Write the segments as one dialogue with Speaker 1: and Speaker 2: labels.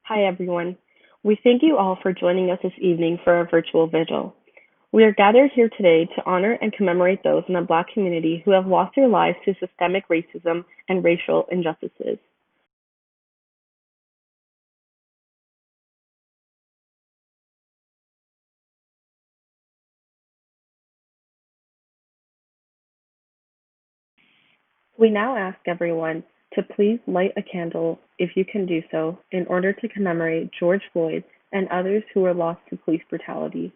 Speaker 1: Hi, everyone. We thank you all for joining us this evening for our virtual vigil. We are gathered here today to honor and commemorate those in the Black community who have lost their lives to systemic racism and racial injustices. We now ask everyone to please light a candle, if you can do so, in order to commemorate George Floyd and others who were lost to police brutality.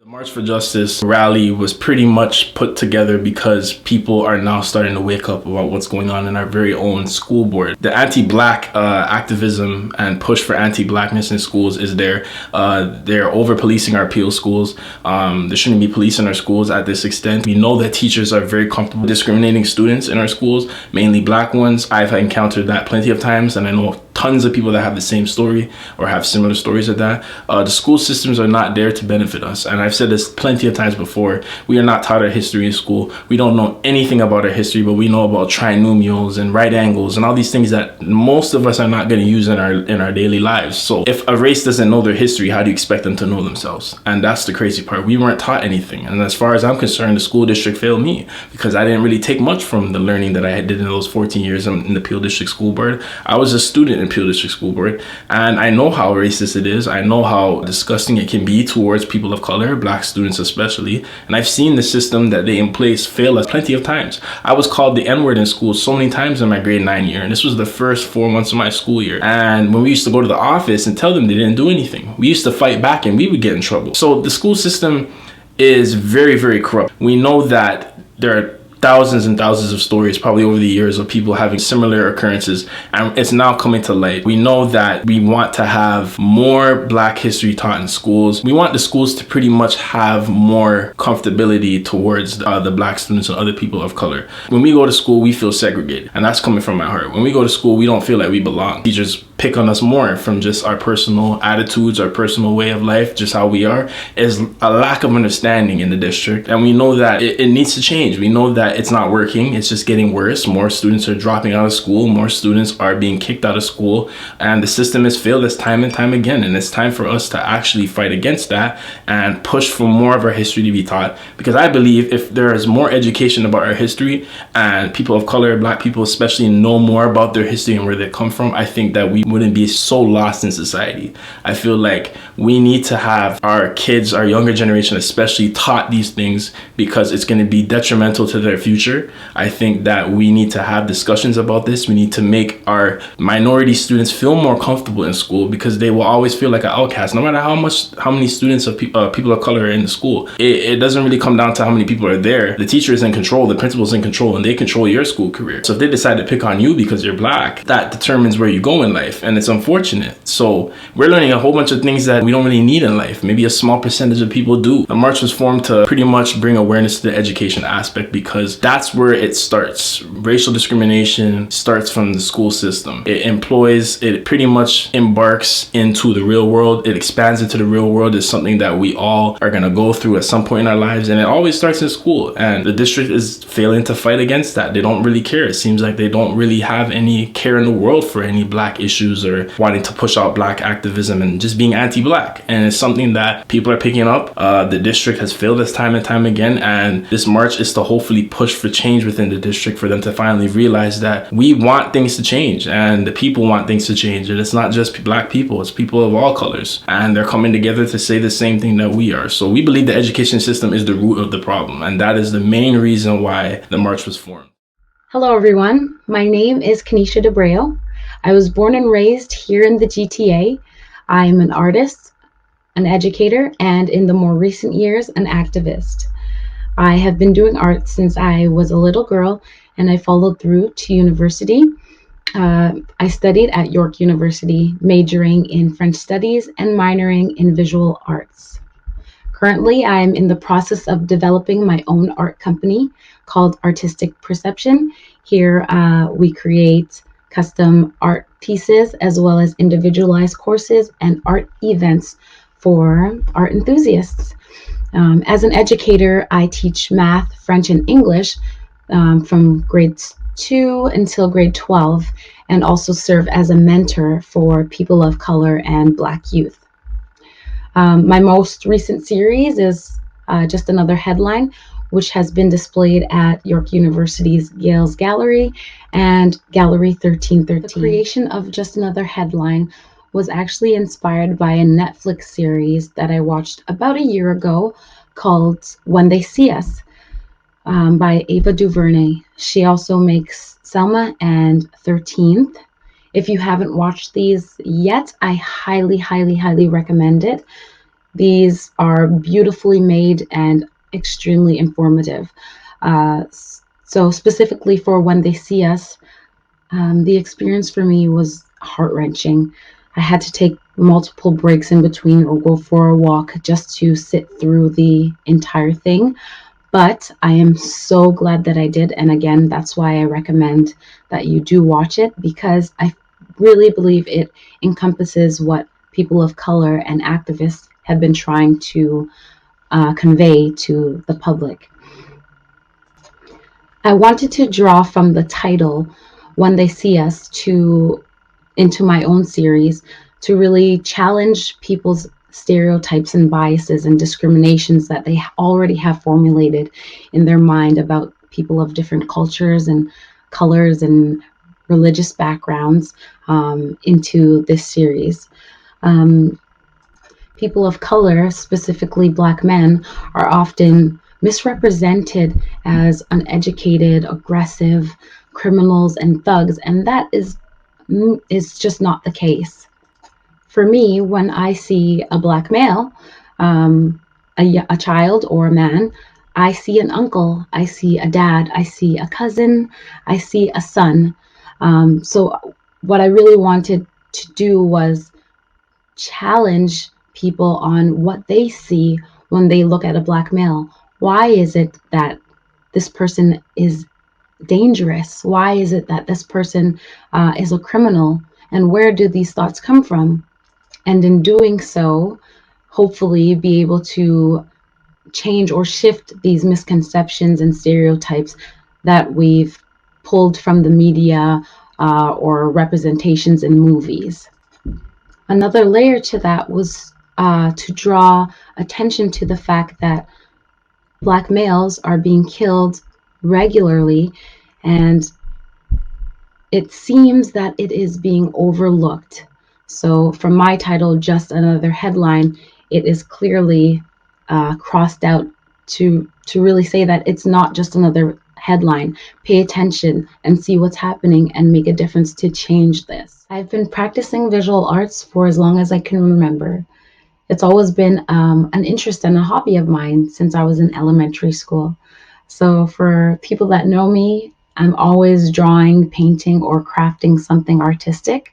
Speaker 2: The March for Justice rally was pretty much put together because people are now starting to wake up about what's going on in our very own school board. The anti-Black activism and push for anti-Blackness in schools is there. They're over-policing our PO schools. There shouldn't be police in our schools at this extent. We know that teachers are very comfortable discriminating students in our schools, mainly Black ones. I've encountered that plenty of times, and I know tons of people that have the same story or have similar stories of that. The school systems are not there to benefit us. And I've said this plenty of times before. We are not taught our history in school. We don't know anything about our history, but we know about trinomials and right angles and all these things that most of us are not going to use in our daily lives. So if a race doesn't know their history, how do you expect them to know themselves? And that's the crazy part. We weren't taught anything. And as far as I'm concerned, the school district failed me because I didn't really take much from the learning that I did in those 14 years in the Peel District School Board. I was a student in Peel District School Board, and I know how racist it is. I know how disgusting it can be towards people of color, Black students especially, and I've seen the system that they in place fail us plenty of times. I was called the N-word in school so many times in my grade 9 year, and this was the first 4 months of my school year. And when we used to go to the office and tell them they didn't do anything, we used to fight back and we would get in trouble. So the school system is very, very corrupt. We know that there are thousands and thousands of stories probably over the years of people having similar occurrences, and it's now coming to light. We know that we want to have more Black history taught in schools. We want the schools to pretty much have more comfortability towards the Black students and other people of color. When we go to school, we feel segregated, and that's coming from my heart. When we go to school, we don't feel like we belong. Teachers pick on us more from just our personal attitudes, our personal way of life, just how we are. Is a lack of understanding in the district, and we know that it needs to change. We know that it's not working. It's just getting worse. More students are dropping out of school. More students are being kicked out of school, and the system has failed us time and time again. And it's time for us to actually fight against that and push for more of our history to be taught, because I believe if there is more education about our history and people of color, Black people especially, know more about their history and where they come from, I think that we wouldn't be so lost in society. I feel like we need to have our kids, our younger generation especially, taught these things because it's going to be detrimental to their future. I think that we need to have discussions about this. We need to make our minority students feel more comfortable in school, because they will always feel like an outcast no matter how many students of people of color are in the school. It doesn't really come down to how many people are there. The teacher is in control, the principal is in control, and they control your school career. So if they decide to pick on you because you're Black, that determines where you go in life, and it's unfortunate. So we're learning a whole bunch of things that we don't really need in life. Maybe a small percentage of people do. The march was formed to pretty much bring awareness to the education aspect, because that's where it starts. Racial discrimination starts from the school system. It pretty much embarks into the real world. It expands into the real world. It's something that we all are going to go through at some point in our lives, and it always starts in school, and the district is failing to fight against that. They don't really care. It seems like they don't really have any care in the world for any Black issues or wanting to push out Black activism and just being anti-Black, and it's something that people are picking up. The district has failed us time and time again, and this march is to hopefully push for change within the district, for them to finally realize that we want things to change and the people want things to change, and it's not just Black people, it's people of all colors, and they're coming together to say the same thing that we are. So we believe the education system is the root of the problem, and that is the main reason why the march was formed.
Speaker 3: Hello everyone, my name is Kanisha DeBreo. I was born and raised here in the GTA. I am an artist, an educator, and in the more recent years, an activist. I have been doing art since I was a little girl, and I followed through to university. I studied at York University, majoring in French studies and minoring in visual arts. Currently, I'm in the process of developing my own art company called Artistic Perception. Here, we create custom art pieces as well as individualized courses and art events for art enthusiasts. As an educator, I teach math, French, and English from grades 2 until grade 12, and also serve as a mentor for people of color and Black youth. My most recent series is Just Another Headline, which has been displayed at York University's Gales Gallery and Gallery 1313. The creation of Just Another Headline was actually inspired by a Netflix series that I watched about a year ago called When They See Us by Ava DuVernay. She also makes Selma and 13th. If you haven't watched these yet, I highly, highly, highly recommend it. These are beautifully made and extremely informative. So specifically for When They See Us, the experience for me was heart-wrenching. I had to take multiple breaks in between or go for a walk just to sit through the entire thing. But I am so glad that I did. And again, that's why I recommend that you do watch it, because I really believe it encompasses what people of color and activists have been trying to convey to the public. I wanted to draw from the title, When They See Us, into my own series to really challenge people's stereotypes and biases and discriminations that they already have formulated in their mind about people of different cultures and colors and religious backgrounds into this series. People of color, specifically Black men, are often misrepresented as uneducated, aggressive criminals and thugs, and that is just not the case. For me, when I see a Black male, a child or a man, I see an uncle, I see a dad, I see a cousin, I see a son. So what I really wanted to do was challenge people on what they see when they look at a Black male. Why is it that this person is dangerous? Why is it that this person is a criminal? And where do these thoughts come from? And in doing so, hopefully be able to change or shift these misconceptions and stereotypes that we've pulled from the media or representations in movies. Another layer to that was to draw attention to the fact that Black males are being killed regularly, and it seems that it is being overlooked. So from my title, Just Another Headline, it is clearly crossed out to really say that it's not just another headline. Pay attention and see what's happening and make a difference to change this. I've been practicing visual arts for as long as I can remember. It's always been an interest and a hobby of mine since I was in elementary school. So for people that know me, I'm always drawing, painting, or crafting something artistic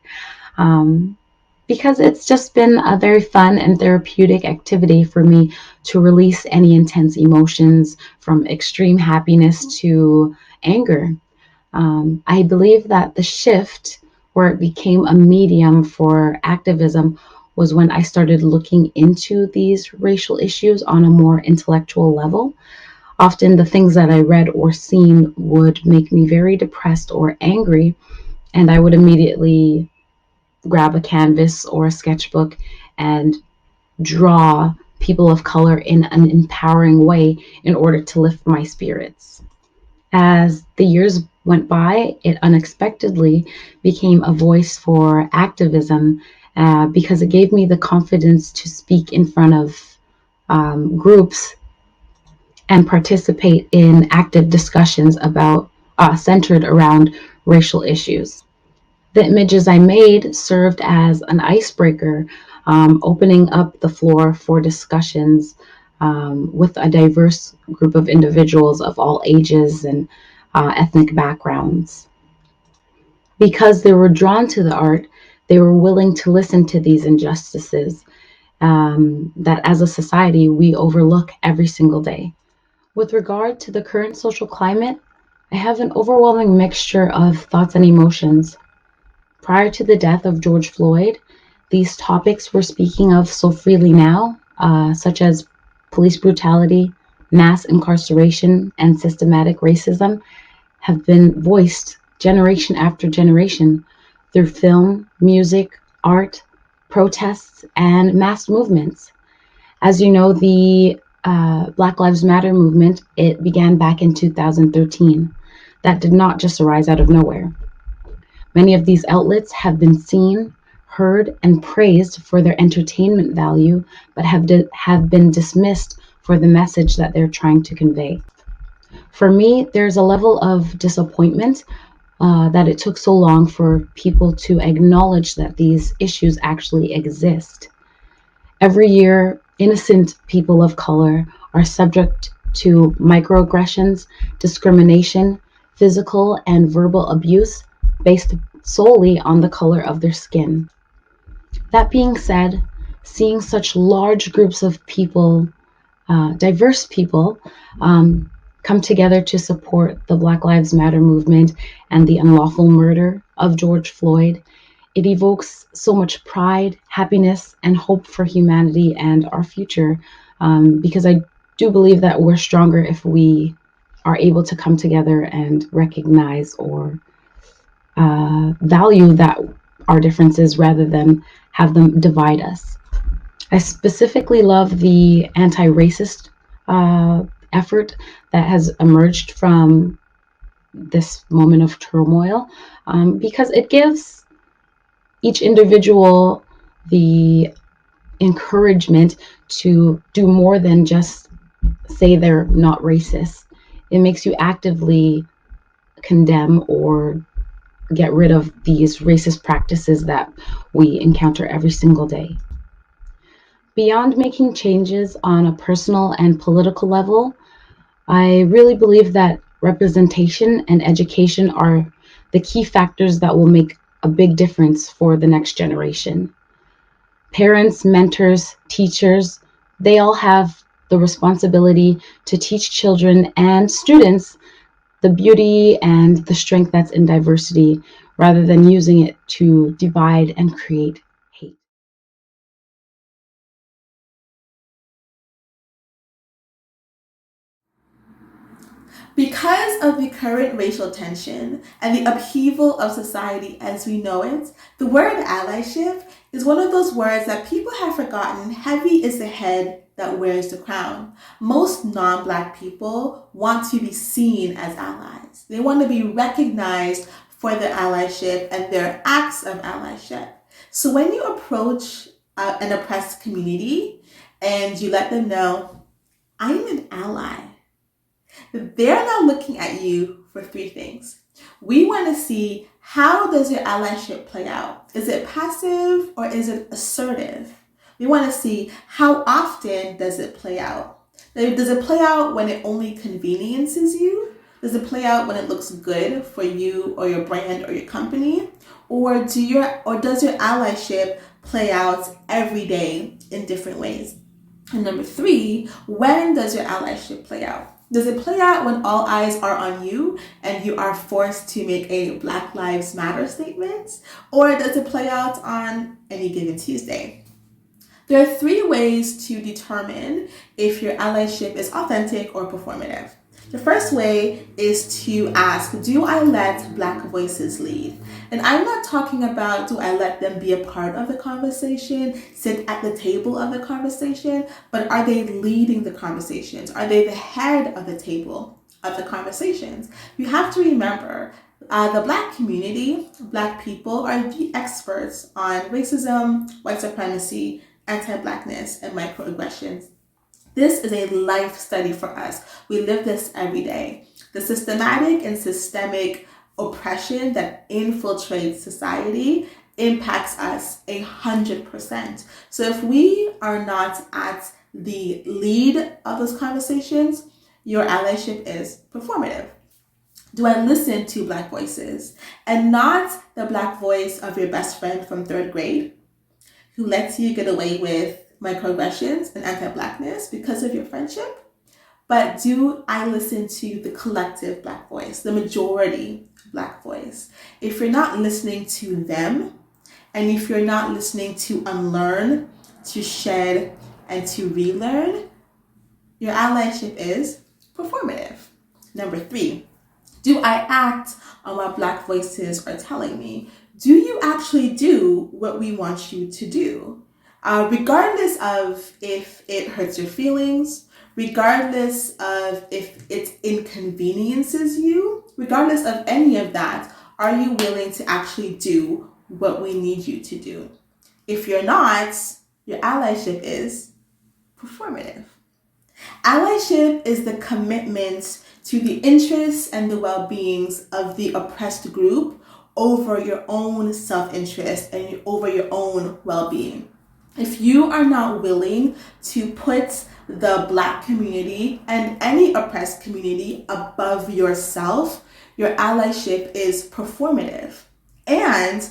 Speaker 3: because it's just been a very fun and therapeutic activity for me to release any intense emotions, from extreme happiness to anger. I believe that the shift where it became a medium for activism was when I started looking into these racial issues on a more intellectual level. Often the things that I read or seen would make me very depressed or angry, and I would immediately grab a canvas or a sketchbook and draw people of color in an empowering way in order to lift my spirits. As the years went by, it unexpectedly became a voice for activism because it gave me the confidence to speak in front of groups and participate in active discussions about centered around racial issues. The images I made served as an icebreaker, opening up the floor for discussions with a diverse group of individuals of all ages and ethnic backgrounds. Because they were drawn to the art, they were willing to listen to these injustices that as a society we overlook every single day. With regard to the current social climate, I have an overwhelming mixture of thoughts and emotions. Prior to the death of George Floyd, these topics we're speaking of so freely now, such as police brutality, mass incarceration, and systematic racism, have been voiced generation after generation through film, music, art, protests, and mass movements. As you know, the Black Lives Matter movement, it began back in 2013. That did not just arise out of nowhere. Many of these outlets have been seen, heard, and praised for their entertainment value, but have been dismissed for the message that they're trying to convey. For me, there's a level of disappointment that it took so long for people to acknowledge that these issues actually exist. Every year, innocent people of color are subject to microaggressions, discrimination, physical and verbal abuse based solely on the color of their skin. That being said, seeing such large groups of people, diverse people, come together to support the Black Lives Matter movement and the unlawful murder of George Floyd, it evokes so much pride, happiness, and hope for humanity and our future. Because I do believe that we're stronger if we are able to come together and recognize or value that our differences rather than have them divide us. I specifically love the anti-racist effort that has emerged from this moment of turmoil, because it gives each individual the encouragement to do more than just say they're not racist. It makes you actively condemn or get rid of these racist practices that we encounter every single day. Beyond making changes on a personal and political level, I really believe that representation and education are the key factors that will make a big difference for the next generation. Parents, mentors, teachers, they all have the responsibility to teach children and students the beauty and the strength that's in diversity rather than using it to divide and create hate.
Speaker 4: Because of the current racial tension and the upheaval of society as we know it, the word allyship is one of those words that people have forgotten. Heavy is the head that wears the crown. Most non-Black people want to be seen as allies. They want to be recognized for their allyship and their acts of allyship. So when you approach an oppressed community and you let them know, I'm an ally, they're now looking at you for three things. We want to see, how does your allyship play out? Is it passive or is it assertive? We want to see, how often does it play out? Does it play out when it only conveniences you? Does it play out when it looks good for you or your brand or your company? Or does your allyship play out every day in different ways? And number three, when does your allyship play out? Does it play out when all eyes are on you and you are forced to make a Black Lives Matter statement? Or does it play out on any given Tuesday? There are three ways to determine if your allyship is authentic or performative. The first way is to ask, do I let Black voices lead? And I'm not talking about, do I let them be a part of the conversation, sit at the table of the conversation, but are they leading the conversations? Are they the head of the table of the conversations? You have to remember, the Black community, Black people are the experts on racism, white supremacy, anti-Blackness, and microaggressions. This is a life study for us. We live this every day. The systematic and systemic oppression that infiltrates society impacts us 100%. So if we are not at the lead of those conversations, your allyship is performative. Do I listen to Black voices and not the Black voice of your best friend from third grade who lets you get away with microaggressions and anti-Blackness because of your friendship? But do I listen to the collective Black voice, the majority Black voice? If you're not listening to them, and if you're not listening to unlearn, to shed, and to relearn, your allyship is performative. Number three, do I act on what Black voices are telling me? Do you actually do what we want you to do? Regardless of if it hurts your feelings, regardless of if it inconveniences you, regardless of any of that, are you willing to actually do what we need you to do? If you're not, your allyship is performative. Allyship is the commitment to the interests and the well-beings of the oppressed group over your own self-interest and over your own well-being. If you are not willing to put the Black community and any oppressed community above yourself, your allyship is performative. And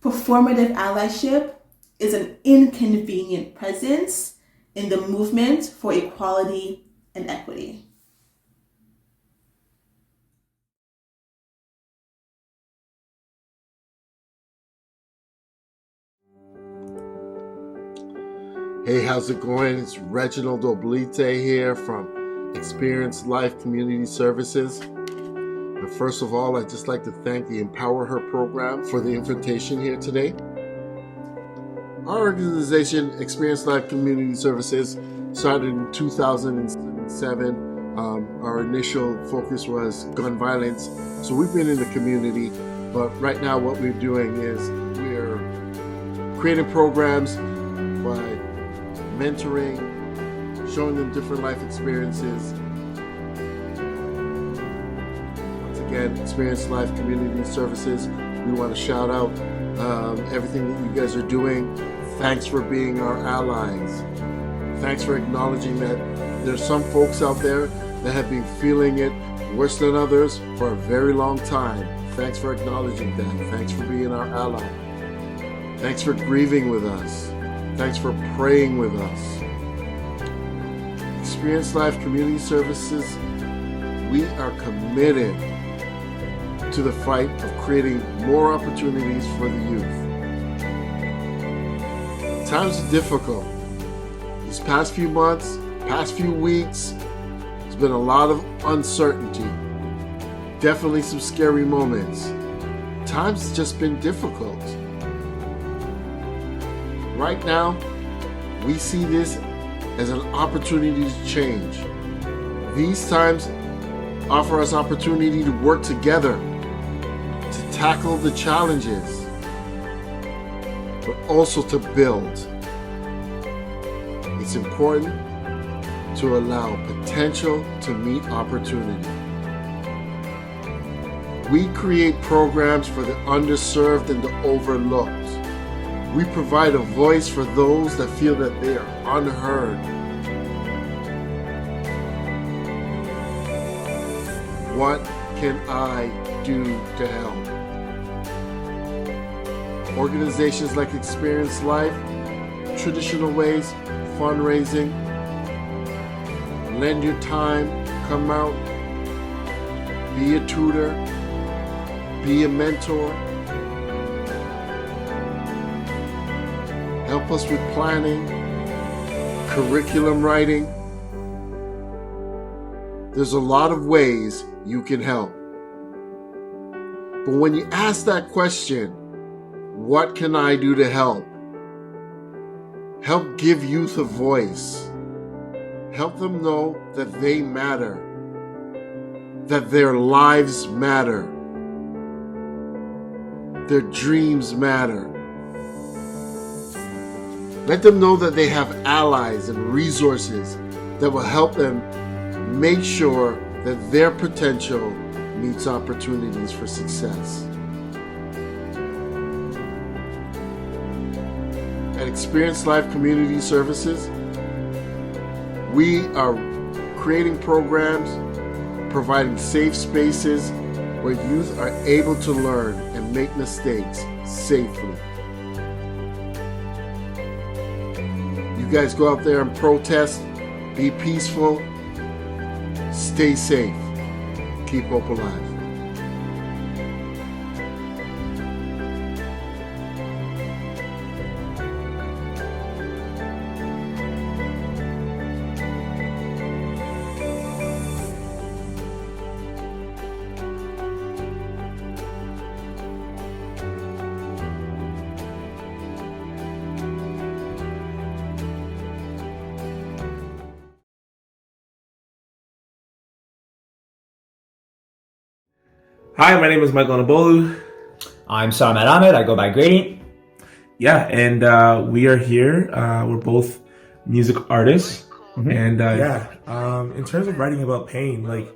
Speaker 4: performative allyship is an inconvenient presence in the movement for equality and equity.
Speaker 5: Hey, how's it going? It's Reginald Oblite here from Experience Life Community Services. And first of all, I'd just like to thank the EmpowHer program for the invitation here today. Our organization, Experience Life Community Services, started in 2007. Our initial focus was gun violence. So we've been in the community, but right now what we're doing is we're creating programs by mentoring, showing them different life experiences. Once again, Experience Life Community Services, we want to shout out everything that you guys are doing. Thanks for being our allies. Thanks for acknowledging that there's some folks out there that have been feeling it worse than others for a very long time. Thanks for acknowledging that. Thanks for being our ally. Thanks for grieving with us. Thanks for praying with us. Experience Life Community Services, we are committed to the fight of creating more opportunities for the youth. Times are difficult. These past few months, past few weeks, there's been a lot of uncertainty. Definitely some scary moments. Times have just been difficult. Right now, we see this as an opportunity to change. These times offer us opportunity to work together, to tackle the challenges, but also to build. It's important to allow potential to meet opportunity. We create programs for the underserved and the overlooked. We provide a voice for those that feel that they are unheard. What can I do to help? Organizations like Experience Life, traditional ways, fundraising, lend your time, come out, be a tutor, be a mentor. Help us with planning, curriculum writing. There's a lot of ways you can help. But when you ask that question, what can I do to help? Help give youth a voice. Help them know that they matter, that their lives matter, their dreams matter. Let them know that they have allies and resources that will help them make sure that their potential meets opportunities for success. At Experience Life Community Services, we are creating programs, providing safe spaces where youth are able to learn and make mistakes safely. You guys go out there and protest, be peaceful, stay safe, keep hope alive.
Speaker 6: Hi, my name is Michael Nabolu.
Speaker 7: I'm Sarmat Ahmed. I go by Gradient.
Speaker 6: Yeah, and we are here. We're both music artists. Mm-hmm. And in terms of writing about pain, like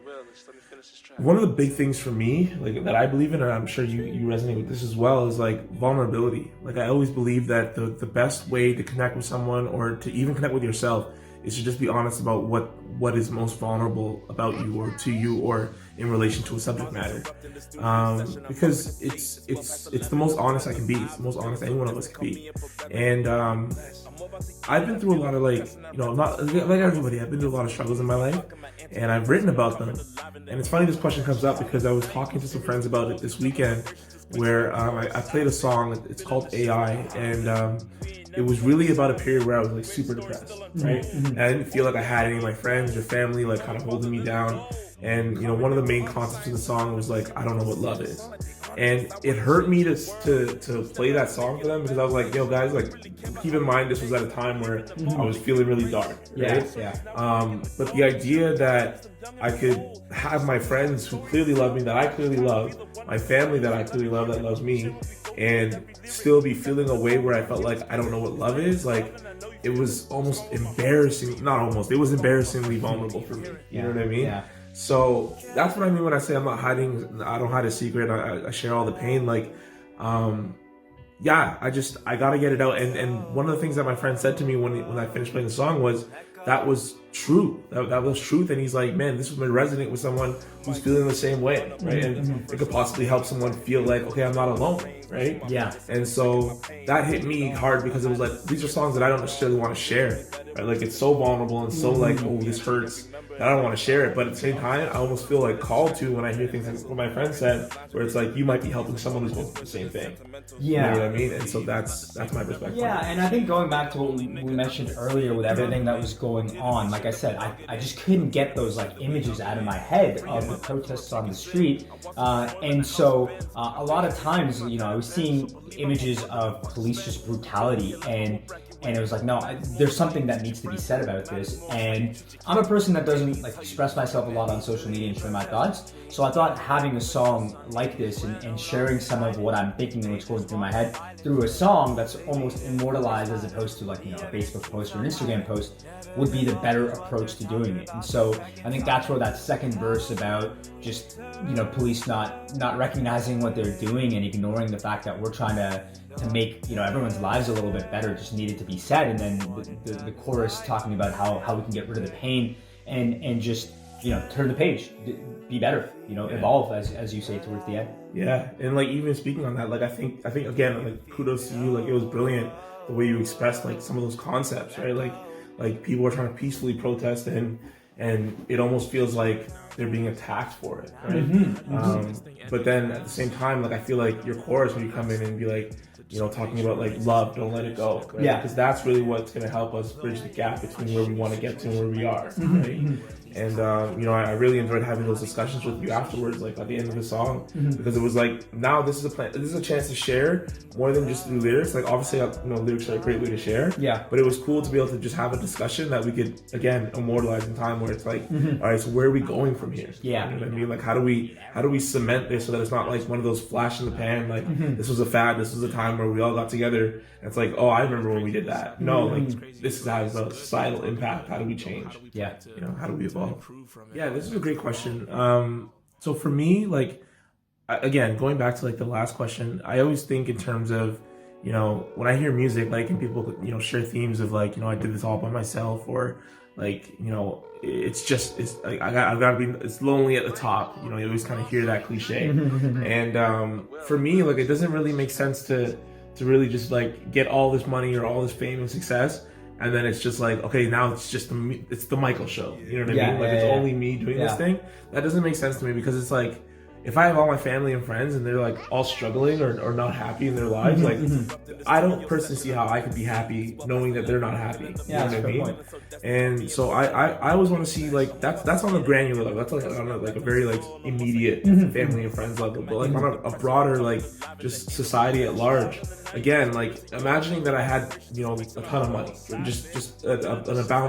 Speaker 6: one of the big things for me, like that I believe in, and I'm sure you resonate with this as well, is like vulnerability. Like I always believe that the best way to connect with someone, or to even connect with yourself, is to just be honest about what is most vulnerable about you or to you, or in relation to a subject matter, because it's the most honest I can be. It's the most honest any one of us can be. And I've been through a lot of not like everybody, I've been through a lot of struggles in my life, and I've written about them. And it's funny this question comes up because I was talking to some friends about it this weekend, where I played a song. It's called AI, and it was really about a period where I was like super depressed, right? And I didn't feel like I had any of my friends or family like kind of holding me down. And one of the main concepts of the song was like, I don't know what love is. And it hurt me to play that song for them, because I was like, yo guys, like keep in mind this was at a time where I was feeling really dark, right? But the idea that I could have my friends who clearly love me, that I clearly love, my family that I clearly love, that loves me, and still be feeling a way where I felt like I don't know what love is, like it was almost embarrassing, not almost, it was embarrassingly vulnerable for me, you know what I mean?
Speaker 7: Yeah.
Speaker 6: So that's what I mean when I say I'm not hiding, I don't hide a secret, I share all the pain, like, I gotta get it out. And one of the things that my friend said to me when I finished playing the song was, that was true. That was truth. And he's like, man, this was resonate with someone who's feeling the same way, right? And it could possibly help someone feel like, okay, I'm not alone, right?
Speaker 7: Yeah.
Speaker 6: And so that hit me hard, because it was like, these are songs that I don't necessarily want to share, right? Like it's so vulnerable and so like, oh, this hurts, that I don't want to share it. But at the same time, I almost feel like called to when I hear things like what my friend said, where it's like, you might be helping someone who's going through the same thing.
Speaker 7: Yeah.
Speaker 6: You know what I mean? And so that's my perspective.
Speaker 7: Yeah, and I think going back to what we mentioned earlier with everything that was going on, like I said, I just couldn't get those like images out of my head of the protests on the street. And so a lot of times, I was seeing images of police just brutality, and it was like, no, there's something that needs to be said about this. And I'm a person that doesn't like express myself a lot on social media and share my thoughts. So I thought having a song like this and sharing some of what I'm thinking and what's going through my head through a song that's almost immortalized, as opposed to like, a Facebook post or an Instagram post, would be the better approach to doing it. And so I think that's where that second verse about just, police not recognizing what they're doing and ignoring the fact that we're trying to make everyone's lives a little bit better just needed to be said. And then the chorus talking about how we can get rid of the pain and just turn the page, be better, evolve as you say towards the end.
Speaker 6: Yeah, and like even speaking on that, like I think again, like kudos to you, like it was brilliant the way you expressed like some of those concepts, right? Like people are trying to peacefully protest, and it almost feels like they're being attacked for it, right? But then at the same time, like I feel like your chorus when you come in and be like, talking about like love, don't let it go, right?
Speaker 7: Yeah,
Speaker 6: because that's really what's going to help us bridge the gap between where we want to get to and where we are, right? And I really enjoyed having those discussions with you afterwards, like at the end of the song, because it was like, now this is a chance to share more than just through lyrics. Like obviously, lyrics are a great way to share.
Speaker 7: Yeah. But
Speaker 6: it was cool to be able to just have a discussion that we could again immortalize in time, where it's like, all right, so where are we going from here?
Speaker 7: Yeah.
Speaker 6: You know what I mean? Like how do we cement this so that it's not like one of those flash in the pan, like this was a fad, this was a time where we all got together. And it's like, oh, I remember when we did that. No, like this has a societal impact. How do we change?
Speaker 7: Yeah.
Speaker 6: How do we evolve? Yeah, this is a great question. So for me, like, again, going back to like the last question, I always think in terms of, when I hear music, like, and people, share themes of like, I did this all by myself, or like, it's lonely at the top. You always kind of hear that cliche. And for me, like, it doesn't really make sense to really just like get all this money or all this fame and success, and then it's just like, okay, now it's just it's the Michael show. You know what I mean? Like it's only me doing this thing. That doesn't make sense to me, because it's like, if I have all my family and friends and they're like all struggling or not happy in their lives, like I don't personally see how I could be happy knowing that they're not happy. You know what I mean? Point. And so I always want to see like that's on the granular level. That's like on a very like immediate family and friends level, but like on a broader like just society at large. Again, like imagining that I had a ton of money, just an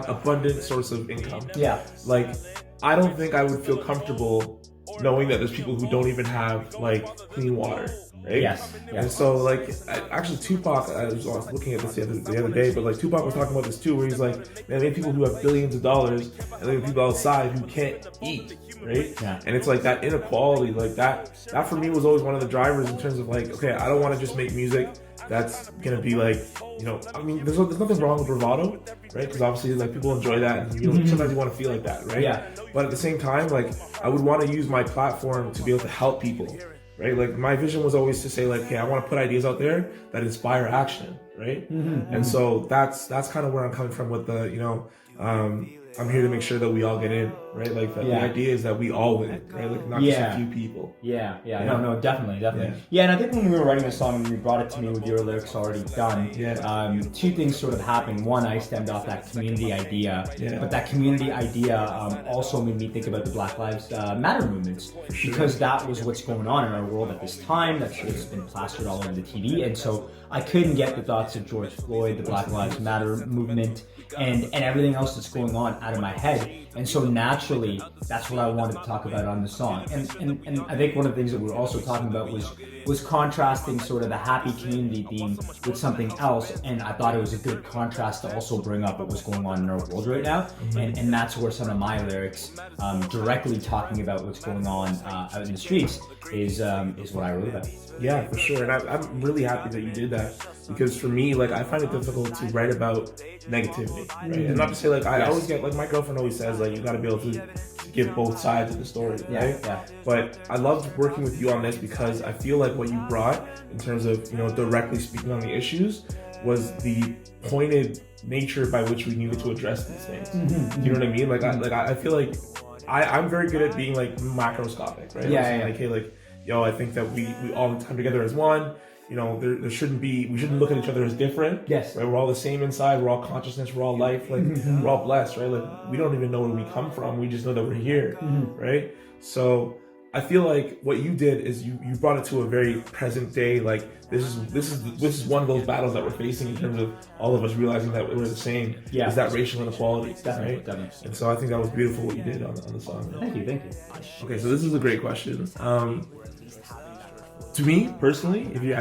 Speaker 6: abundant source of income.
Speaker 7: Yeah.
Speaker 6: Like I don't think I would feel comfortable knowing that there's people who don't even have like clean water, right?
Speaker 7: Yes.
Speaker 6: And so like, actually Tupac, I was looking at this the other day, but like Tupac was talking about this too, where he's like, man, there are people who have billions of dollars, and there are people outside who can't eat. right?
Speaker 7: Yeah.
Speaker 6: And it's like that inequality, like that for me was always one of the drivers in terms of like, okay, I don't want to just make music that's gonna be like, you know, I mean, there's nothing wrong with bravado, right? Because obviously, like, people enjoy that, and you know, sometimes you want to feel like that, right?
Speaker 7: Yeah.
Speaker 6: But at the same time, like, I would want to use my platform to be able to help people, right? Like, my vision was always to say, like, okay, I want to put ideas out there that inspire action, right? And so that's kind of where I'm coming from with the, you know, I'm here to make sure that we all get in, right? Like, the idea is that we all win, right? Like, not just a few people.
Speaker 7: Yeah. No, definitely. Yeah, and I think when we were writing the song and you brought it to me with your lyrics already done, two things sort of happened. One, I stemmed off that community idea, but that community idea also made me think about the Black Lives Matter movements, because that was what's going on in our world at this time. That shit's been plastered all over the TV, and so I couldn't get the thoughts of George Floyd, the Black Lives Matter movement, and everything else that's going on out of my head. And so naturally, that's what I wanted to talk about on the song. And I think one of the things that we were also talking about was contrasting sort of the happy community theme with something else. And I thought it was a good contrast to also bring up what was going on in our world right now. And that's where some of my lyrics, directly talking about what's going on out in the streets, is what I wrote about.
Speaker 6: Yeah, for sure. And I'm really happy that you did that, because for me, like, I find it difficult to write about negativity, right? And not to say, like, I always get, like, my girlfriend always says, like, you got to be able to give both sides of the story, right?
Speaker 7: Yeah.
Speaker 6: But I loved working with you on this, because I feel like what you brought in terms of, you know, directly speaking on the issues was the pointed nature by which we needed to address these things. You know what I mean? Like, I feel like I'm very good at being, like, macroscopic, right? Like, hey, like, yo, I think that we all come together as one. You know, we shouldn't look at each other as different.
Speaker 7: Yes.
Speaker 6: Right? We're all the same inside. We're all consciousness. We're all life. Like, we're all blessed, right? Like, we don't even know where we come from. We just know that we're here, right? So I feel like what you did is you brought it to a very present day. Like, this is one of those battles that we're facing in terms of all of us realizing that we're the same.
Speaker 7: Yeah.
Speaker 6: Is that racial inequality,
Speaker 7: Definitely,
Speaker 6: right?
Speaker 7: definitely.
Speaker 6: And so I think that was beautiful what you did on the song.
Speaker 7: Thank you.
Speaker 6: Okay, so this is a great question. To me personally, if you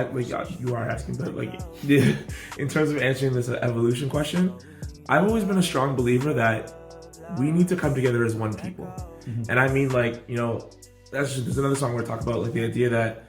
Speaker 6: are asking, but like, in terms of answering this evolution question, I've always been a strong believer that we need to come together as one people. And I mean, like, you know, there's another song where I talk about, like, the idea that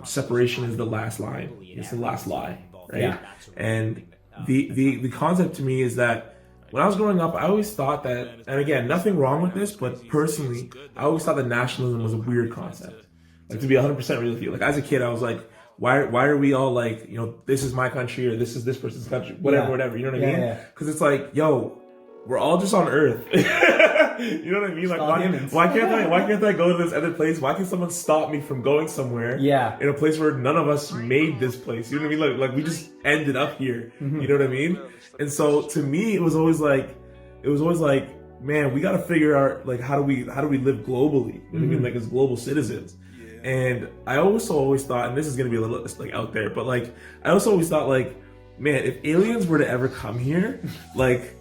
Speaker 6: separation is the last line. It's the last lie, right?
Speaker 7: Yeah.
Speaker 6: And the concept to me is that when I was growing up, I always thought that, and again, nothing wrong with this, but personally, I always thought that nationalism was a weird concept. Like, to be 100% real with you, like, as a kid, I was like, why are we all like, you know, this is my country, or this is this person's country, whatever, you know what I mean? Because it's like, yo, we're all just on Earth. You know what I mean? Like, why can't I go to this other place? Why can someone stop me from going somewhere?
Speaker 7: Yeah.
Speaker 6: In a place where none of us made this place. You know what I mean? Like we just ended up here. You know what I mean? And so to me, it was always like, man, we got to figure out, like, how do we live globally? You know what I mean? Like, as global citizens. And I also always thought, and this is gonna be a little, like, out there, but, like, I also always thought, like, man, if aliens were to ever come here, like,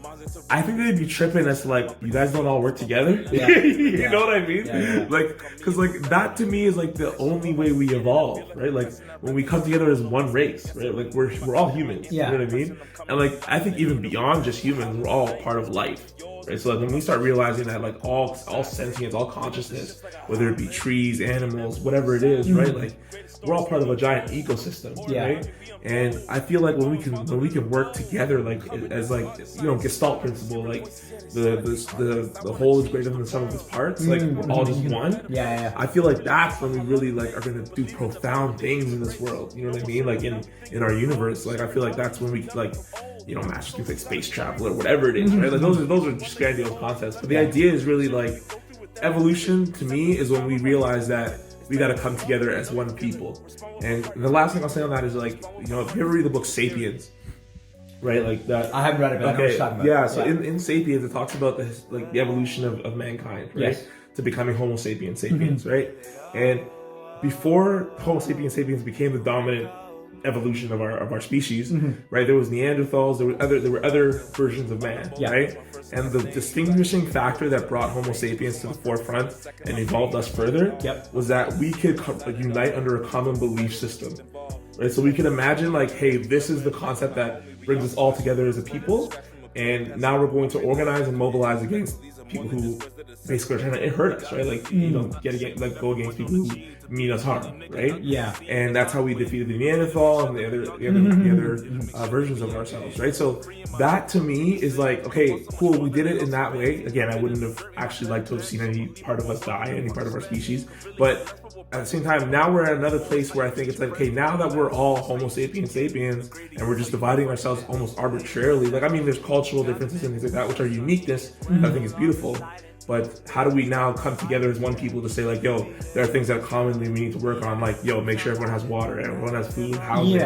Speaker 6: I think they'd be tripping as to, like, you guys don't all work together. You know what I mean? Like, because, like, that to me is, like, the only way we evolve, right? Like, when we come together as one race, right? Like, we're all humans. You know what I mean? And, like, I think even beyond just humans, we're all part of life. Right? So, like, when we start realizing that, like, all sentience, all consciousness, whether it be trees, animals, whatever it is, right? Like, we're all part of a giant ecosystem, right? And I feel like when we can work together, like, as, like, you know, Gestalt principle, like, the whole is greater than the sum of its parts, like, we're all just one. I feel like that's when we really, like, are gonna do profound things in this world. You know what I mean? Like, in our universe, like, I feel like that's when we, like, you know, master things like space travel or whatever it is, right? Like, those are just grandiose concepts. But the idea is really, like, evolution to me is when we realize that we got to come together as one people. And the last thing I'll say on that is, like, you know, if you ever read the book Sapiens, right? Like that.
Speaker 7: I haven't read it, but I know what you're talking about.
Speaker 6: Yeah. So in Sapiens, it talks about the evolution of mankind, right?
Speaker 7: Yes.
Speaker 6: To becoming Homo sapiens, right? And before Homo sapiens became the dominant evolution of our species, right? There was Neanderthals, there were other versions of man, right? And the distinguishing factor that brought Homo sapiens to the forefront and evolved us further was that we could unite under a common belief system, right? So we can imagine, like, hey, this is the concept that brings us all together as a people, And now we're going to organize and mobilize against people who basically are trying to hurt us, right? Like, you know, go against people who mean us harm, right?
Speaker 7: Yeah.
Speaker 6: And that's how we defeated the Neanderthal and the other versions of ourselves, right? So that to me is like, okay, cool, we did it in that way. Again, I wouldn't have actually liked to have seen any part of us die, any part of our species, but at the same time, now we're at another place where I think it's like, okay, now that we're all Homo sapiens sapiens, and we're just dividing ourselves almost arbitrarily, like, I mean, there's cultural differences and things like that, which are uniqueness, that I think is beautiful. But how do we now come together as one people to say, like, yo, there are things that commonly we need to work on, like, yo, make sure everyone has water, everyone has food, housing,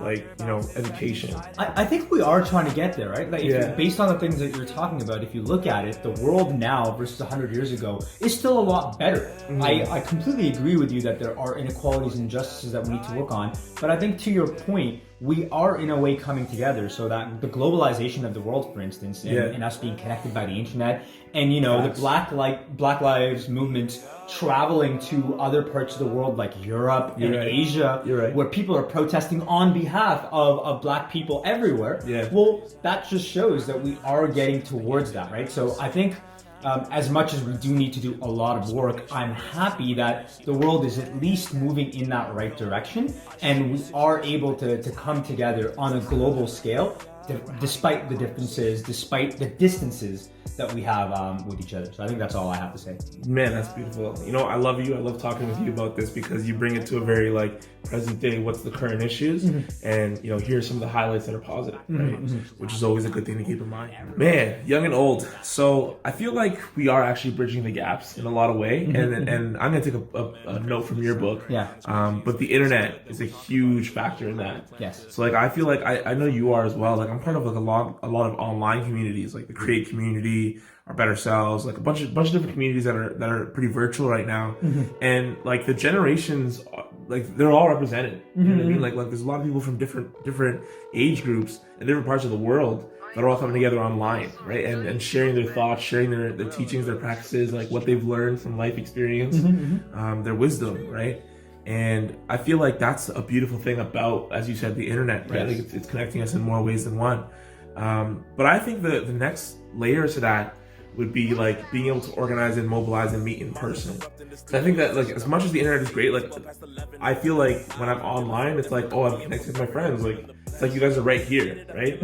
Speaker 6: like, you know, education.
Speaker 7: I think we are trying to get there, right? Like, based on the things that you're talking about, if you look at it, the world now versus 100 years ago is still a lot better. I completely agree with you that there are inequalities and injustices that we need to work on. But I think to your point, we are in a way coming together, so that the globalization of the world, for instance, and us being connected by the internet, and, you know, the Black Lives movement traveling to other parts of the world like Europe and Asia, where people are protesting on behalf of Black people everywhere. Well, that just shows that we are getting towards that, right? So I think as much as we do need to do a lot of work, I'm happy that the world is at least moving in that right direction, and we are able to come together on a global scale, despite the differences, despite the distances that we have with each other. So I think that's all I have to say.
Speaker 6: Man, that's beautiful. You know, I love you. I love talking with you about this because you bring it to a very, like, present day, what's the current issues, and, you know, here's some of the highlights that are positive, right? Which is always a good thing to keep in mind. Man, young and old. So I feel like we are actually bridging the gaps in a lot of way, and I'm gonna take a note from your book. But the internet is a huge factor in that. So, like, I feel like I know you are as well. Like, I'm part of, like, a lot of online communities, like the Create community, Our Better Selves, like a bunch of different communities that are pretty virtual right now, and, like, the generations, like, they're all represented. You know what I mean? Like there's a lot of people from different age groups and different parts of the world that are all coming together online, right? And sharing their thoughts, sharing their teachings, their practices, like what they've learned from life experience, their wisdom, right? And I feel like that's a beautiful thing about, as you said, the internet, right? Like it's connecting us in more ways than one. But I think the next layer to that would be, like, being able to organize and mobilize and meet in person. So I think that, like, as much as the internet is great, like, I feel like when I'm online, it's like, oh, I'm connected with my friends. Like, it's like you guys are right here, right?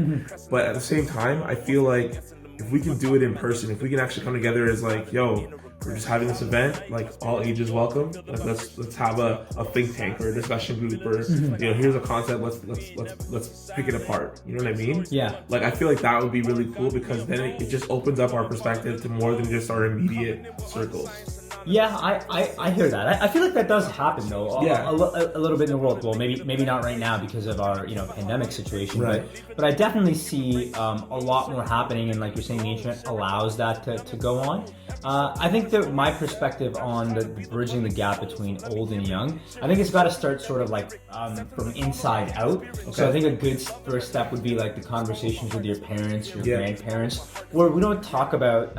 Speaker 6: But at the same time, I feel like if we can do it in person, if we can actually come together as, like, yo, we're just having this event, like, all ages welcome. Like, let's have a think tank or a discussion group, or you know, here's a concept. Let's pick it apart. You know what I mean? Like, I feel like that would be really cool, because then it just opens up our perspective to more than just our immediate circles.
Speaker 7: I hear that. I feel like that does happen, though, a little bit in the world. Well, maybe not right now because of our, you know, pandemic situation, but I definitely see a lot more happening, and, like you're saying, the internet allows that to go on. I think that my perspective on the bridging the gap between old and young, I think it's got to start sort of like from inside out. So I think a good first step would be, like, the conversations with your parents, your grandparents, where we don't talk about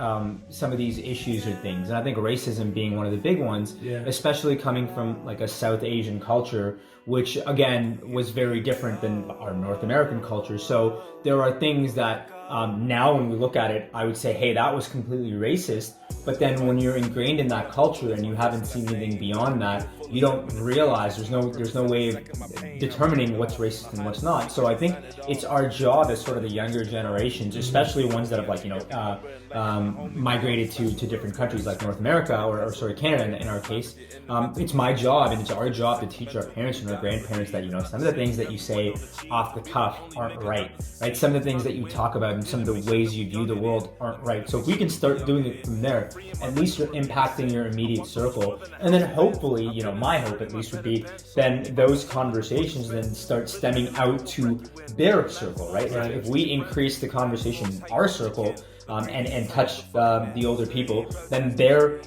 Speaker 7: some of these issues or things. And I think racism being one of the big ones, especially coming from, like, a South Asian culture, which again was very different than our North American culture. So there are things that now when we look at it, I would say, hey, that was completely racist. But then when you're ingrained in that culture and you haven't seen anything beyond that, you don't realize there's no way of determining what's racist and what's not. So I think it's our job as sort of the younger generations, especially ones that have, like, you know, migrated to different countries like North America or Canada in our case. It's my job and it's our job to teach our parents and our grandparents that, you know, some of the things that you say off the cuff aren't right? Some of the things that you talk about and some of the ways you view the world aren't right. So if we can start doing it from there, at least you're impacting your immediate circle. And then hopefully, you know, my hope at least would be then those conversations then start stemming out to their circle, right? Like, if we increase the conversation in our circle, and touch the older people, then their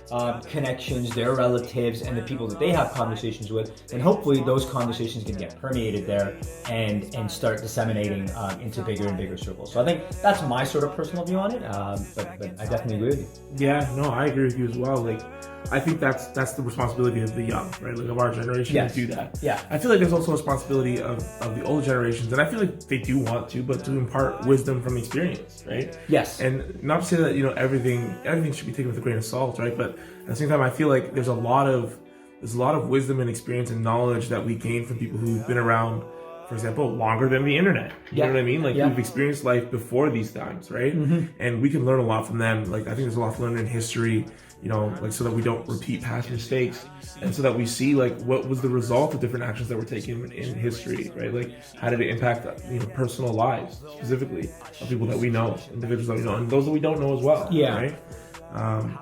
Speaker 7: connections, their relatives, and the people that they have conversations with, then hopefully those conversations can get permeated there and start disseminating into bigger and bigger circles. So I think that's my sort of personal view on it, but I definitely agree with you.
Speaker 6: Yeah, no, I agree with you as well. Like, I think that's the responsibility of the young, right? Like, of our generation to do that.
Speaker 7: Yeah.
Speaker 6: I feel like there's also a responsibility of the older generations, and I feel like they do want to, but to impart wisdom from experience, right?
Speaker 7: Yes.
Speaker 6: And not to say that, you know, everything should be taken with a grain of salt, right? But at the same time, I feel like there's a lot of wisdom and experience and knowledge that we gain from people who've been around, for example, longer than the internet. You know what I mean? Like, who've experienced life before these times, right? And we can learn a lot from them. Like, I think there's a lot to learn in history, you know, like, so that we don't repeat past mistakes, and so that we see, like, what was the result of different actions that were taken in history, right? Like, how did it impact, you know, personal lives, specifically, of people that we know, individuals that we know, and those that we don't know as well, right?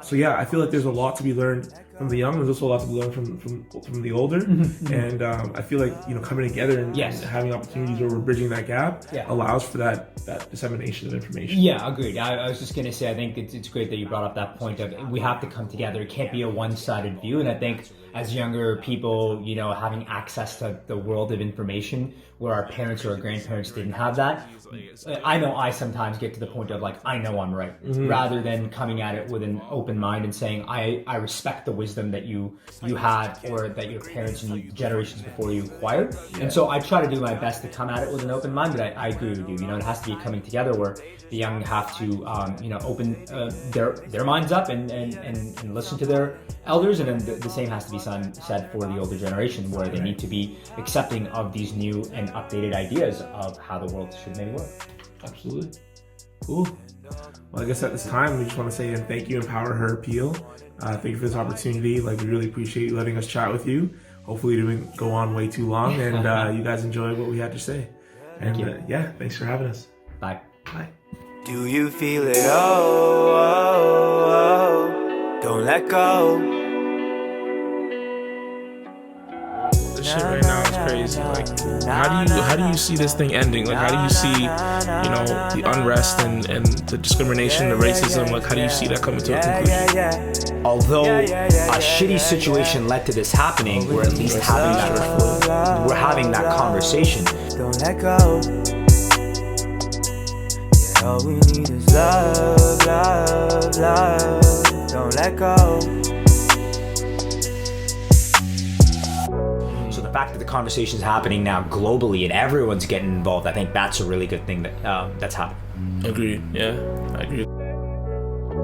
Speaker 6: So yeah, I feel like there's a lot to be learned from the young. There's also a lot to be learned from the older, and I feel like, you know, coming together and having opportunities where we're bridging that gap allows for that dissemination of information.
Speaker 7: Yeah, agreed. I was just gonna say, I think it's great that you brought up that point of we have to come together. It can't be a one-sided view, and I think as younger people, you know, having access to the world of information where our parents or our grandparents didn't have that, I know I sometimes get to the point of, like, I know I'm right, rather than coming at it with an open mind and saying, I respect the wisdom that you had, or that your parents and generations before you acquired. And so I try to do my best to come at it with an open mind, but I agree with you. You know, it has to be coming together where the young have to, you know, open their minds up and listen to their elders, and then the same has to be said for the older generation, where they need to be accepting of these new and updated ideas of how the world should maybe work.
Speaker 6: Absolutely. Cool. Well, I guess at this time, we just want to say thank you, EmpowHer Appeal. Thank you for this opportunity. Like, we really appreciate you letting us chat with you. Hopefully it didn't go on way too long, and you guys enjoyed what we had to say. And yeah, thanks for having us.
Speaker 7: Bye.
Speaker 6: Bye.
Speaker 8: Do you feel it? Oh, don't let go.
Speaker 2: This shit right now is crazy. Like, how do you see this thing ending? Like, how do you see, you know, the unrest and the discrimination, the racism? Like, how do you see that coming to a conclusion?
Speaker 7: Although a shitty situation led to this happening, we're at least having that conversation.
Speaker 8: Don't let go. Yeah, all we need is love, love, love. Don't let go.
Speaker 7: The fact that the conversation is happening now globally and everyone's getting involved, I think that's a really good thing that's happening.
Speaker 2: Agreed. Yeah, I agree.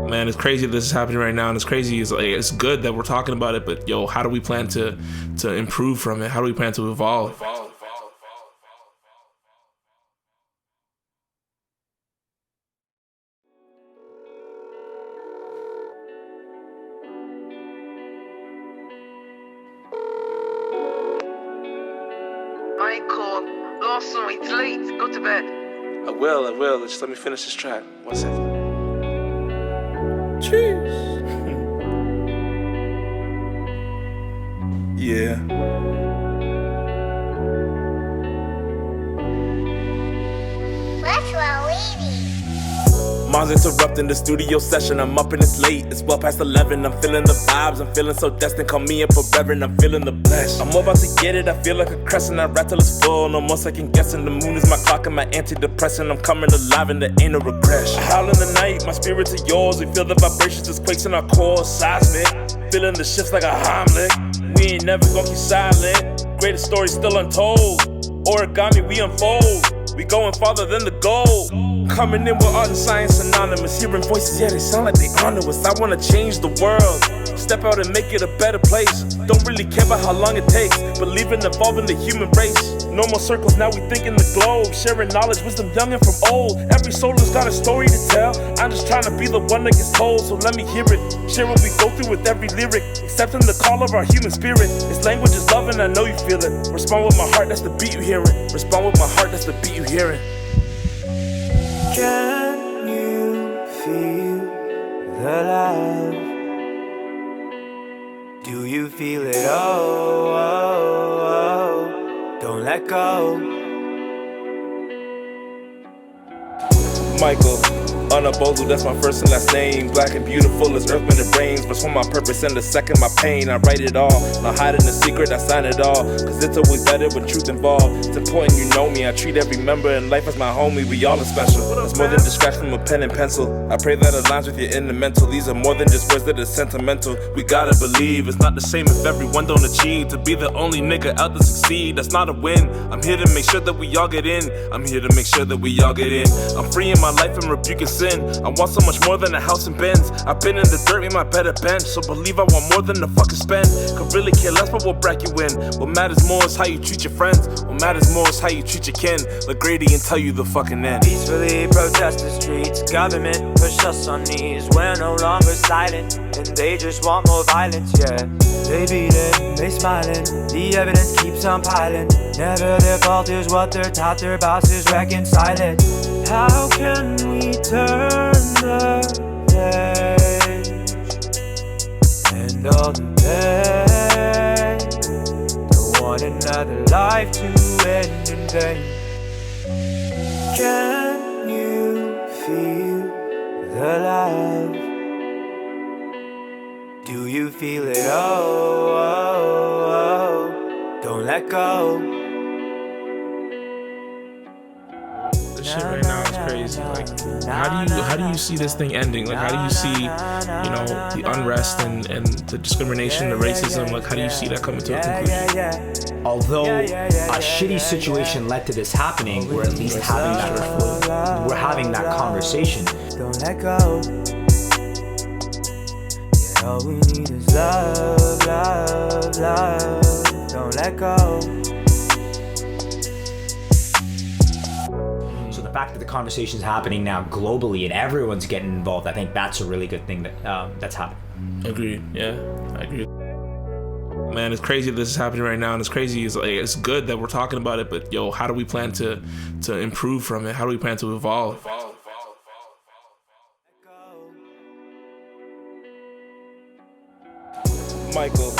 Speaker 2: Man, it's crazy that this is happening right now, and it's good that we're talking about it. But yo, how do we plan to improve from it? How do we plan to evolve?
Speaker 9: Last song, it's late. Go to bed.
Speaker 2: I will. Just let me finish this track. 1 second. Cheers. Yeah.
Speaker 10: What's wrong with me?
Speaker 11: Mom's interrupting the studio session. I'm up and it's late. It's well past 11. I'm feeling the vibes. I'm feeling so destined. Call me up for reverend. I'm feeling the bless. I'm about to get it. I feel like a crescent. That rattle is full. No more second guessing. The moon is my clock and my antidepressant. I'm coming alive and there ain't no regression. I howl in the night. My spirit to yours. We feel the vibrations. Just quakes in our core. Seismic. Feeling the shifts like a Heimlich. We ain't never gonna keep silent. Greatest story still untold. Origami we unfold. We going farther than the goal. Coming in with art and science synonymous. Hearing voices, yeah, they sound like they honor us. I wanna change the world. Step out and make it a better place. Don't really care about how long it takes. Believe in evolving the human race. No more circles, now we think in the globe. Sharing knowledge, wisdom young and from old. Every soul has got a story to tell. I'm just trying to be the one that gets told. So let me hear it. Share what we go through with every lyric. Accepting the call of our human spirit. This language is love and I know you feel it. Respond with my heart, that's the beat you hearing. Respond with my heart, that's the beat you hearing.
Speaker 8: Can you feel the love? Do you feel it? Oh, don't let go.
Speaker 11: Michael. Unabolu, that's my first and last name. Black and beautiful as earth, wind, and brains. First one my purpose and the second my pain. I write it all, not hiding the secret, I sign it all. Cause it's always better with truth involved. It's important you know me, I treat every member in life as my homie. We all are special, it's more than just scratch from a pen and pencil. I pray that aligns with your inner mental. These are more than just words that are sentimental. We gotta believe, it's not the same if everyone don't achieve. To be the only nigga out to succeed, that's not a win. I'm here to make sure that we all get in. I'm here to make sure that we all get in. I'm free in my life and rebuking sin. I want so much more than a house and Benz. I've been in the dirt, made my better bench. So believe I want more than the fucking spend. Could really care less but what bracket you in. What matters more is how you treat your friends. What matters more is how you treat your kin. Look Grady and tell you the fucking end.
Speaker 8: Peacefully protest the streets. Government push us on knees. We're no longer silent, and they just want more violence, yeah. They beating, they smiling, the evidence keeps on piling. Never their fault is what they're taught, their bosses reconcile it. How can we turn the page and all the pain? Don't want another life to end in vain. Can you feel the love? Do you feel it? Oh, oh, oh. Don't let go.
Speaker 6: This shit right now is crazy. Like, how do you see this thing ending? Like, how do you see, you know, the unrest and the discrimination, the racism? Like, how do you see that coming to a conclusion?
Speaker 7: Although a shitty situation led to this happening, we're at least having that. We're having that conversation.
Speaker 8: Don't let go. Yeah, all we need is love, love, love. Don't let go.
Speaker 7: The fact that the conversation's happening now globally and everyone's getting involved, I think that's a really good thing that's happening.
Speaker 6: Agreed. Yeah, I agree. Man, it's crazy that this is happening right now, and it's crazy. It's good that we're talking about it, but yo, how do we plan to improve from it? How do we plan to evolve?
Speaker 11: Michael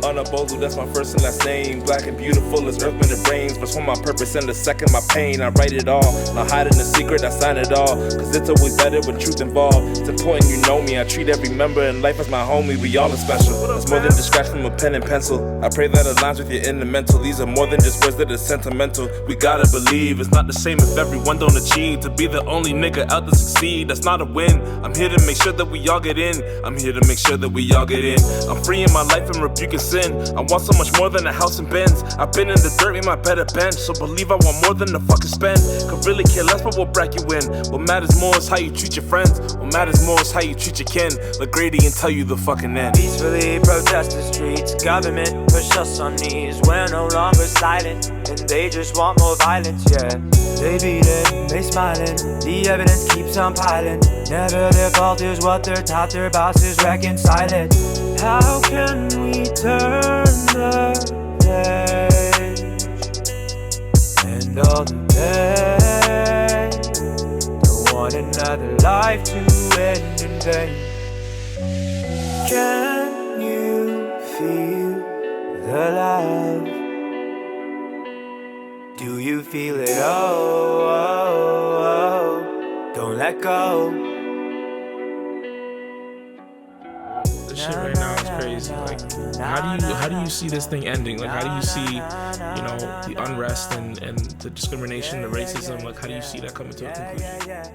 Speaker 11: Unabolu, that's my first and last name. Black and beautiful as earth, wind, and brains. First one my purpose and the second my pain. I write it all, not hiding the secret, I sign it all. Cause it's always better with truth involved. It's important you know me, I treat every member in life as my homie. We all are special, it's more than just scratch from a pen and pencil. I pray that aligns with your inner mental. These are more than just words that are sentimental. We gotta believe, it's not the same if everyone don't achieve. To be the only nigga out to succeed, that's not a win. I'm here to make sure that we all get in. I'm here to make sure that we all get in. I'm free in my life and rebuking sin. I want so much more than a house and Benz. I've been in the dirt, made my better bench. So believe I want more than the fucking spend. Could really care less but what bracket you in. What matters more is how you treat your friends. What matters more is how you treat your kin. Look Grady and tell you the fucking end.
Speaker 8: Peacefully protest the streets. Government push us on knees. We're no longer silent, and they just want more violence, yeah. They beating, they smiling, the evidence keeps on piling. Never their fault is what they're taught, their bosses reconcile it. How can we turn the page and all the pain? Don't want another life to end in vain. Can you feel the love? Do you feel it? Oh, oh, oh. Don't let go.
Speaker 6: This shit right now is crazy. Like, how do you see this thing ending? Like, how do you see, you know, the unrest and the discrimination, the racism? Like, how do you see that coming to a conclusion?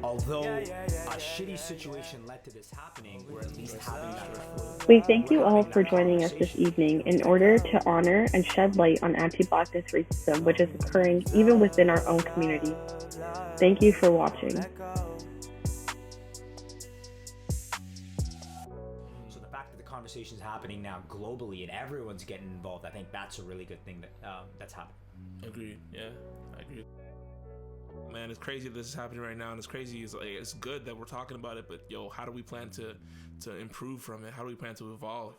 Speaker 7: Although a shitty situation led to this happening, we're at least having that.
Speaker 1: We thank you all for joining us this evening in order to honor and shed light on anti-Blackness racism, which is occurring even within our own community. Thank you for watching.
Speaker 7: So the fact that the conversation's happening now globally and everyone's getting involved, I think that's a really good thing that's happening.
Speaker 6: Agreed. Yeah, I agree. Man, it's crazy that this is happening right now, and it's crazy. It's good that we're talking about it, but yo, how do we plan to improve from it? How do we plan to evolve?